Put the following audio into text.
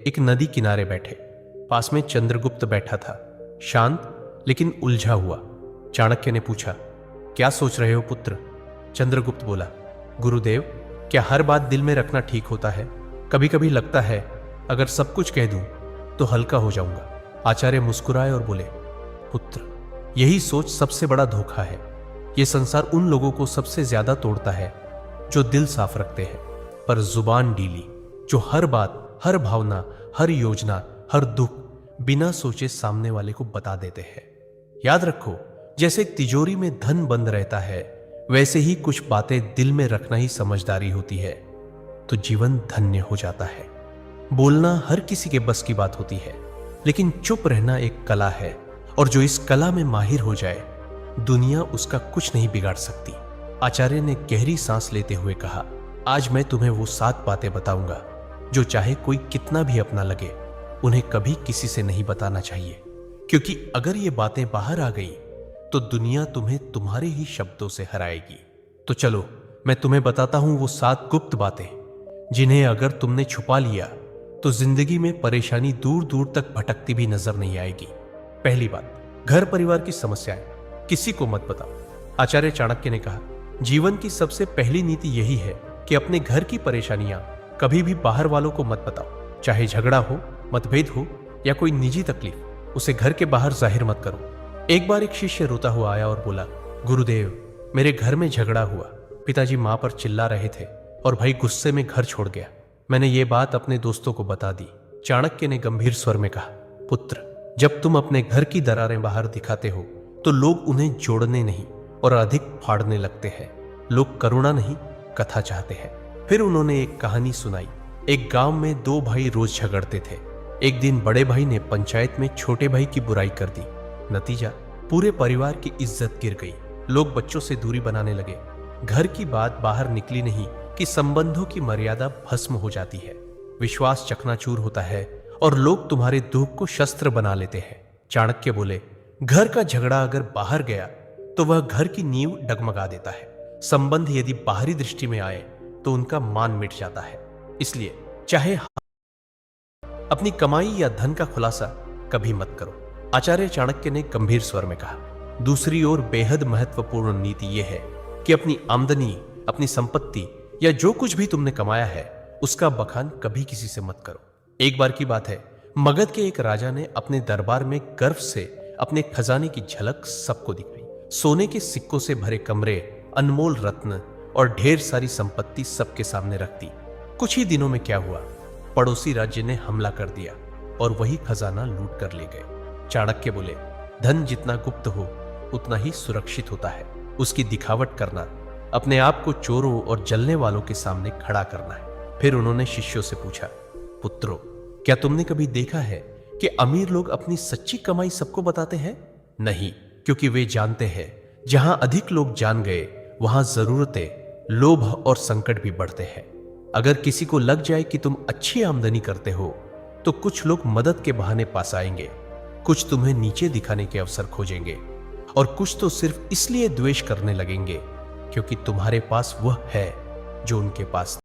एक नदी किनारे बैठे। पास में चंद्रगुप्त बैठा था, शांत लेकिन उलझा हुआ। चाणक्य ने पूछा, क्या सोच रहे हो पुत्र? चंद्रगुप्त बोला, गुरुदेव, क्या हर बात दिल में रखना ठीक होता है? कभी कभी लगता है अगर सब कुछ कह दूं तो हल्का हो जाऊंगा। आचार्य मुस्कुराए और बोले, पुत्र, यही सोच सबसे बड़ा धोखा है। यह संसार उन लोगों को सबसे ज्यादा तोड़ता है जो दिल साफ रखते हैं पर जुबान ढीली, जो हर बात, हर भावना, हर योजना, हर दुख बिना सोचे सामने वाले को बता देते हैं। याद रखो, जैसे तिजोरी में धन बंद रहता है, वैसे ही कुछ बातें दिल में रखना ही समझदारी होती है, तो जीवन धन्य हो जाता है। बोलना हर किसी के बस की बात होती है, लेकिन चुप रहना एक कला है, और जो इस कला में माहिर हो जाए, दुनिया उसका कुछ नहीं बिगाड़ सकती। आचार्य ने गहरी सांस लेते हुए कहा, आज मैं तुम्हें वो 7 बातें बताऊंगा जो चाहे कोई कितना भी अपना लगे, उन्हें कभी किसी से नहीं बताना चाहिए, क्योंकि अगर ये बातें बाहर आ गई तो दुनिया तुम्हें तुम्हारे ही शब्दों से हराएगी। तो चलो, मैं तुम्हें बताता हूं वो 7 गुप्त बातें, जिन्हें अगर तुमने छुपा लिया तो जिंदगी में परेशानी दूर दूर तक भटकती भी नजर नहीं आएगी। पहली बात, घर परिवार की समस्याएं किसी को मत बताओ। आचार्य चाणक्य ने कहा, जीवन की सबसे पहली नीति यही है कि अपने घर की परेशानियां कभी भी बाहर वालों को मत बताओ। चाहे झगड़ा हो, मतभेद हो या कोई निजी तकलीफ, उसे घर के बाहर जाहिर मत करो। एक बार एक शिष्य रोता हुआ आया और बोला, गुरुदेव, मेरे घर में झगड़ा हुआ। पिताजी मां पर चिल्ला रहे थे और भाई गुस्से में घर छोड़ गया। मैंने ये बात अपने दोस्तों को बता दी। चाणक्य ने गंभीर स्वर में कहा, पुत्र, जब तुम अपने घर की दरारें बाहर दिखाते हो तो लोग उन्हें जोड़ने नहीं और अधिक फाड़ने लगते हैं। लोग करुणा नहीं, कथा चाहते हैं। फिर उन्होंने एक कहानी सुनाई। एक गांव में 2 भाई रोज झगड़ते थे। एक दिन बड़े भाई ने पंचायत में छोटे भाई की बुराई कर दी। नतीजा, पूरे परिवार की इज्जत गिर गई। लोग बच्चों से दूरी बनाने लगे। घर की बात बाहर निकली नहीं कि संबंधों की मर्यादा भस्म हो जाती है, विश्वास चकनाचूर होता है और लोग तुम्हारे दुख को शस्त्र बना लेते हैं। चाणक्य बोले, घर का झगड़ा अगर बाहर गया तो वह घर की नींव डगमगा देता है। संबंध यदि बाहरी दृष्टि में आए तो उनका मान मिट जाता है। इसलिए चाहे अपनी कमाई या धन का खुलासा कभी मत करो। आचार्य चाणक्य ने गंभीर स्वर में कहा, दूसरी ओर बेहद महत्वपूर्ण नीति यह है कि अपनी आमदनी, अपनी संपत्ति या जो कुछ भी तुमने कमाया है, उसका बखान कभी किसी से मत करो। एक बार की बात है, मगध के एक राजा ने अपने दरबार में गर्व से अपने खजाने की झलक सबको दिखाई। सोने के सिक्कों से भरे कमरे, अनमोल रत्न और ढेर सारी संपत्ति सबके सामने रख दी। कुछ ही दिनों में क्या हुआ, पड़ोसी राज्य ने हमला कर दिया और वही खजाना लूट कर ले गए। चाणक्य बोले, धन जितना गुप्त हो उतना ही सुरक्षित होता है। उसकी दिखावट करना, अपने आप को चोरों और जलने वालों के सामने खड़ा करना है। फिर उन्होंने शिष्यों से पूछा, पुत्रों, क्या तुमने कभी देखा है कि अमीर लोग अपनी सच्ची कमाई सबको बताते हैं? नहीं, क्योंकि वे जानते हैं जहां अधिक लोग जान गए वहां जरूरतें, लोभ और संकट भी बढ़ते हैं। अगर किसी को लग जाए कि तुम अच्छी आमदनी करते हो तो कुछ लोग मदद के बहाने पास आएंगे, कुछ तुम्हें नीचे दिखाने के अवसर खोजेंगे और कुछ तो सिर्फ इसलिए द्वेष करने लगेंगे क्योंकि तुम्हारे पास वह है जो उनके पास